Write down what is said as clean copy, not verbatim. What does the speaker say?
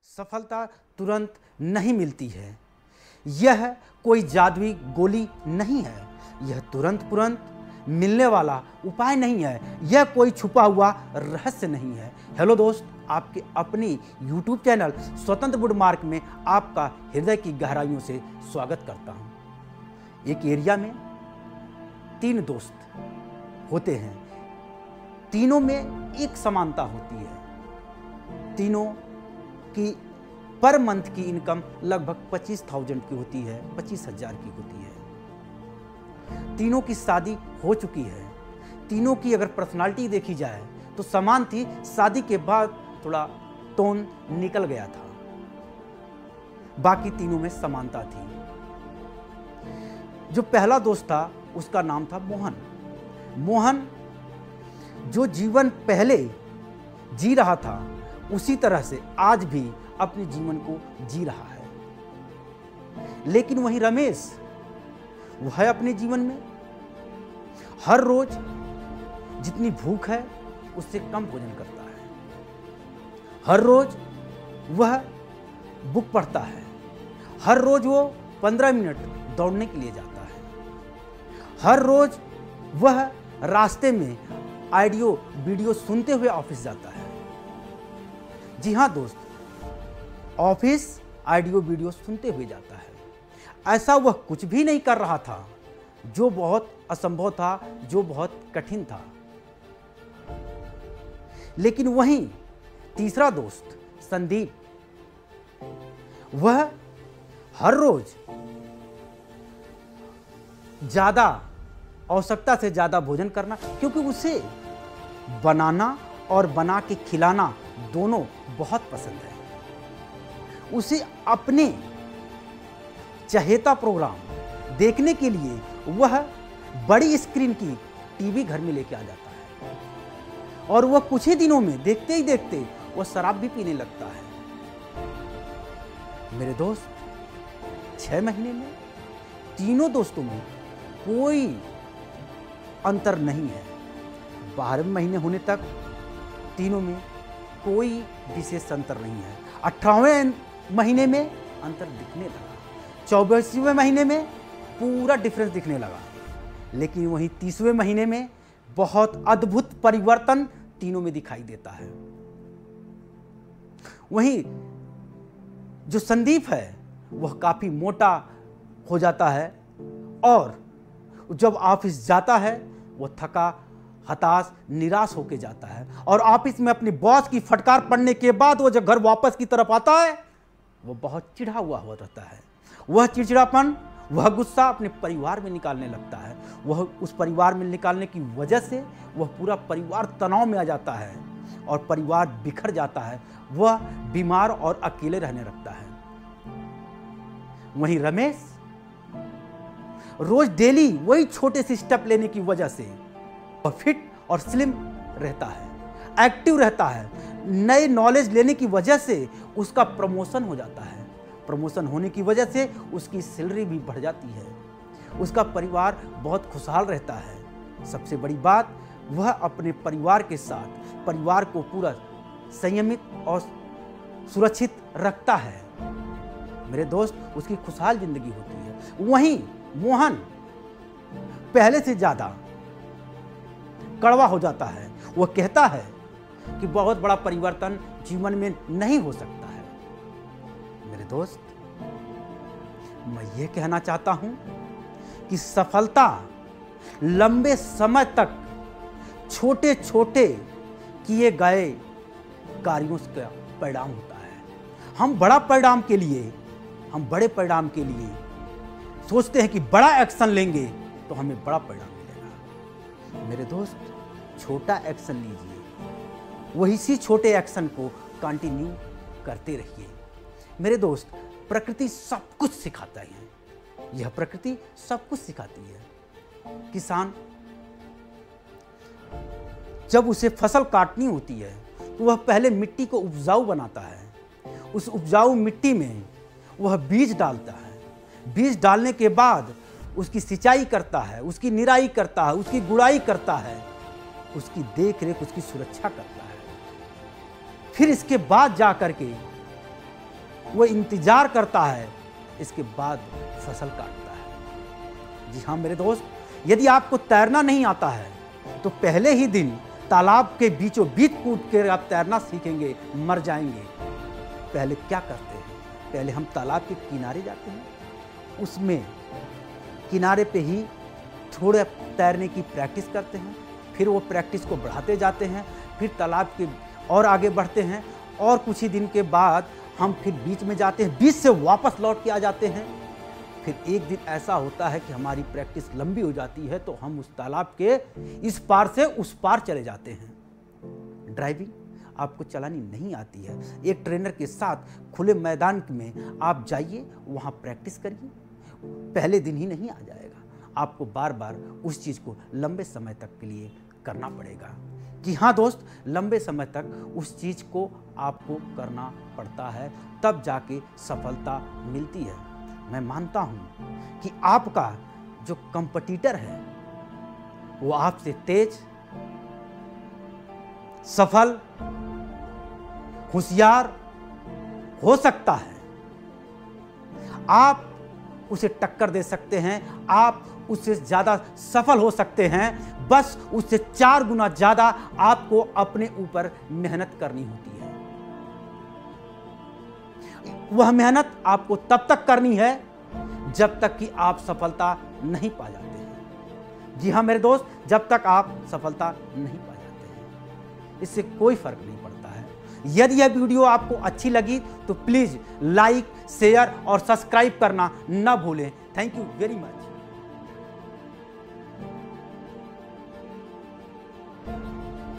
सफलता तुरंत नहीं मिलती है। यह कोई जादुई गोली नहीं है। यह तुरंत मिलने वाला उपाय नहीं है। यह कोई छुपा हुआ रहस्य नहीं है। हेलो दोस्त, आपके अपनी YouTube चैनल स्वतंत्र वुडमार्क में आपका हृदय की गहराइयों से स्वागत करता हूं। एक एरिया में 3 दोस्त होते हैं। तीनों में एक समानता होती है। तीनों की पर मंथ की इनकम लगभग 25,000 की होती है, 25,000 की होती है। तीनों की शादी हो चुकी है। तीनों की अगर पर्सनालिटी देखी जाए तो समान थी, शादी के बाद थोड़ा टोन निकल गया था। बाकी तीनों में समानता थी। जो पहला दोस्त था उसका नाम था मोहन। मोहन जो जीवन पहले जी रहा था उसी तरह से आज भी अपने जीवन को जी रहा है। लेकिन वही रमेश, वह है अपने जीवन में हर रोज जितनी भूख है उससे कम भोजन करता है। हर रोज वह बुक पढ़ता है। हर रोज वो 15 मिनट दौड़ने के लिए जाता है। हर रोज वह रास्ते में ऑडियो वीडियो सुनते हुए ऑफिस जाता है। जी हाँ दोस्त, ऑफिस ऑडियो वीडियो सुनते हुए जाता है। ऐसा वह कुछ भी नहीं कर रहा था जो बहुत असंभव था, जो बहुत कठिन था। लेकिन वहीं तीसरा दोस्त संदीप, वह हर रोज ज्यादा आवश्यकता से ज्यादा भोजन करना, क्योंकि उसे बनाना और बना के खिलाना दोनों बहुत पसंद है। उसे अपने चहेता प्रोग्राम देखने के लिए वह बड़ी स्क्रीन की टीवी घर में लेके आ जाता है और वह कुछ ही दिनों में देखते ही देखते वह शराब भी पीने लगता है। मेरे दोस्त, 6 महीने में तीनों दोस्तों में कोई अंतर नहीं है। 12वें महीने होने तक तीनों में कोई विशेष अंतर नहीं है। 18वें महीने में अंतर दिखने लगा। 24वें महीने में पूरा डिफरेंस दिखने लगा। लेकिन वहीं 30वें महीने में बहुत अद्भुत परिवर्तन तीनों में दिखाई देता है। वहीं जो संदीप है वह काफी मोटा हो जाता है और जब ऑफिस जाता है वह थका, हताश, निराश होकर जाता है और ऑफिस में अपने बॉस की फटकार पड़ने के बाद वो जब घर वापस की तरफ आता है वो बहुत चिढ़ा हुआ रहता है। वह चिड़चिड़ापन, वह गुस्सा अपने परिवार में निकालने लगता है। वह उस परिवार में निकालने की वजह से वह पूरा परिवार तनाव में आ जाता है और परिवार बिखर जाता है। वह बीमार और अकेले रहने लगता है। वहीं रमेश रोज डेली वही छोटे से स्टेप लेने की वजह से वह फिट और स्लिम रहता है, एक्टिव रहता है। नए नॉलेज लेने की वजह से उसका प्रमोशन हो जाता है। प्रमोशन होने की वजह से उसकी सैलरी भी बढ़ जाती है। उसका परिवार बहुत खुशहाल रहता है। सबसे बड़ी बात, वह अपने परिवार के साथ परिवार को पूरा संयमित और सुरक्षित रखता है। मेरे दोस्त, उसकी खुशहाल जिंदगी होती है। वहीं मोहन पहले से ज्यादा कड़वा हो जाता है। वह कहता है कि बहुत बड़ा परिवर्तन जीवन में नहीं हो सकता है। मेरे दोस्त, मैं ये कहना चाहता हूं कि सफलता लंबे समय तक छोटे छोटे किए गए कार्यों का परिणाम होता है। हम बड़े परिणाम के लिए सोचते हैं कि बड़ा एक्शन लेंगे तो हमें बड़ा परिणाम मिलेगा। मेरे दोस्त, छोटा एक्शन लीजिए, वही सी छोटे एक्शन को कंटिन्यू करते रहिए। मेरे दोस्त, प्रकृति सब कुछ सिखाता है। यह प्रकृति सब कुछ सिखाती है। किसान जब उसे फसल काटनी होती है तो वह पहले मिट्टी को उपजाऊ बनाता है। उस उपजाऊ मिट्टी में वह बीज डालता है। बीज डालने के बाद उसकी सिंचाई करता है, उसकी निराई करता है, उसकी गुड़ाई करता है, उसकी देख रेख, उसकी सुरक्षा करता है। फिर इसके बाद जा करके वो इंतजार करता है, इसके बाद फसल काटता है। जी हाँ मेरे दोस्त, यदि आपको तैरना नहीं आता है तो पहले ही दिन तालाब के बीचों बीच कूद कर आप तैरना सीखेंगे, मर जाएंगे। पहले क्या करते हैं, पहले हम तालाब के किनारे जाते हैं, उसमें किनारे पे ही थोड़ा तैरने की प्रैक्टिस करते हैं, फिर वो प्रैक्टिस को बढ़ाते जाते हैं, फिर तालाब के और आगे बढ़ते हैं, और कुछ ही दिन के बाद हम फिर बीच में जाते हैं, बीच से वापस लौट के आ जाते हैं। फिर एक दिन ऐसा होता है कि हमारी प्रैक्टिस लंबी हो जाती है, तो हम उस तालाब के इस पार से उस पार चले जाते हैं। ड्राइविंग आपको चलानी नहीं आती है, एक ट्रेनर के साथ खुले मैदान में आप जाइए, वहाँ प्रैक्टिस करिए। पहले दिन ही नहीं आ जाएगा, आपको बार बार उस चीज़ को लंबे समय तक के लिए करना पड़ेगा। कि हाँ दोस्त, लंबे समय तक उस चीज़ को आपको करना पड़ता है, तब जाके सफलता मिलती है। मैं मानता हूँ कि आपका जो कंपटीटर है वो आपसे तेज, सफल, होशियार हो सकता है। आप उसे टक्कर दे सकते हैं, आप उससे ज़्यादा सफल हो सकते हैं, बस उससे 4 गुना ज़्यादा आपको अपने ऊपर मेहनत करनी होती है। वह मेहनत आपको तब तक करनी है जब तक कि आप सफलता नहीं पा जाते हैं। जी हाँ मेरे दोस्त, जब तक आप सफलता नहीं पा जाते हैं, इससे कोई फर्क नहीं पड़ता है। यदि यह वीडियो आपको अच्छी लगी तो प्लीज़ लाइक, शेयर और सब्सक्राइब करना न भूलें। Thank you very much.